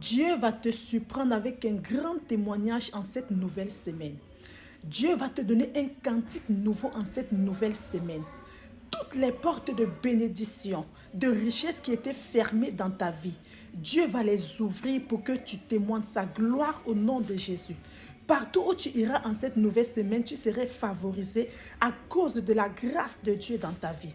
Dieu va te surprendre avec un grand témoignage en cette nouvelle semaine. Dieu va te donner un cantique nouveau en cette nouvelle semaine. Toutes les portes de bénédiction, de richesse qui étaient fermées dans ta vie, Dieu va les ouvrir pour que tu témoignes sa gloire au nom de Jésus. Partout où tu iras en cette nouvelle semaine, tu serais favorisé à cause de la grâce de Dieu dans ta vie.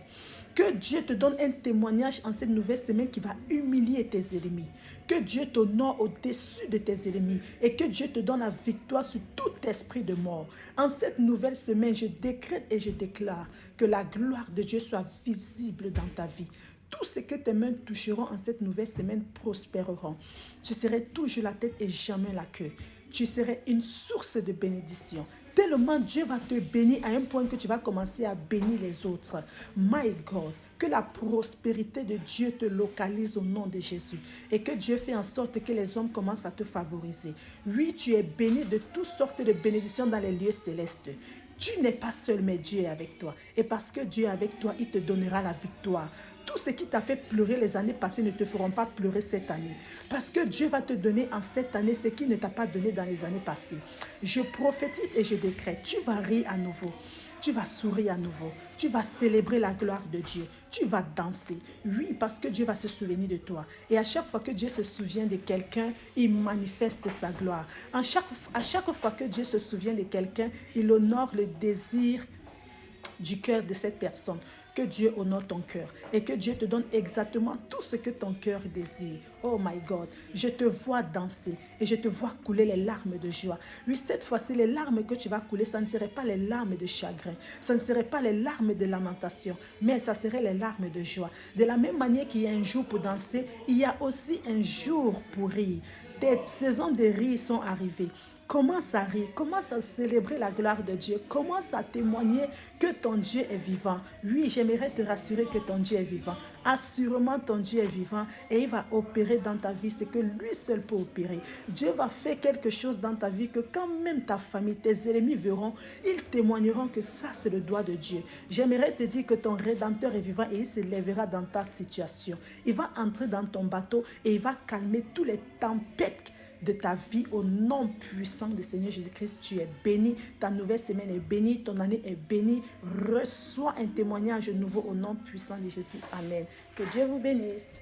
Que Dieu te donne un témoignage en cette nouvelle semaine qui va humilier tes ennemis. Que Dieu t'honore au-dessus de tes ennemis et que Dieu te donne la victoire sur tout esprit de mort. En cette nouvelle semaine, je décrète et je déclare que la gloire de Dieu soit visible dans ta vie. Tout ce que tes mains toucheront en cette nouvelle semaine prospéreront. Tu serais toujours la tête et jamais la queue. Tu serais une source de bénédiction. Tellement Dieu va te bénir à un point que tu vas commencer à bénir les autres. My God, que la prospérité de Dieu te localise au nom de Jésus. Et que Dieu fait en sorte que les hommes commencent à te favoriser. Oui, tu es béni de toutes sortes de bénédictions dans les lieux célestes. Tu n'es pas seul, mais Dieu est avec toi. Et parce que Dieu est avec toi, il te donnera la victoire. Tout ce qui t'a fait pleurer les années passées ne te feront pas pleurer cette année. Parce que Dieu va te donner en cette année ce qu'il ne t'a pas donné dans les années passées. Je prophétise et je décrète. Tu vas rire à nouveau. Tu vas sourire à nouveau. Tu vas célébrer la gloire de Dieu. Tu vas danser. Oui, parce que Dieu va se souvenir de toi. Et à chaque fois que Dieu se souvient de quelqu'un, il manifeste sa gloire. À chaque fois que Dieu se souvient de quelqu'un, il honore le désir du cœur de cette personne. Que Dieu honore ton cœur et que Dieu te donne exactement tout ce que ton cœur désire. Oh my God, je te vois danser et je te vois couler les larmes de joie. Oui, cette fois-ci, les larmes que tu vas couler, ça ne seraient pas les larmes de chagrin, ça ne seraient pas les larmes de lamentation, mais ça serait les larmes de joie. De la même manière qu'il y a un jour pour danser, il y a aussi un jour pour rire. Tes saisons de rire sont arrivées. Commence à rire, commence à célébrer la gloire de Dieu, commence à témoigner que ton Dieu est vivant. Oui, j'aimerais te rassurer que ton Dieu est vivant. Assurément, ton Dieu est vivant et il va opérer dans ta vie ce que lui seul peut opérer. Dieu va faire quelque chose dans ta vie que quand même ta famille, tes ennemis verront, ils témoigneront que ça c'est le doigt de Dieu. J'aimerais te dire que ton Rédempteur est vivant et il se lèvera dans ta situation. Il va entrer dans ton bateau et il va calmer toutes les tempêtes de ta vie au nom puissant du Seigneur Jésus-Christ. Tu es béni, ta nouvelle semaine est bénie, ton année est bénie. Reçois un témoignage nouveau au nom puissant de Jésus. Amen. Que Dieu vous bénisse.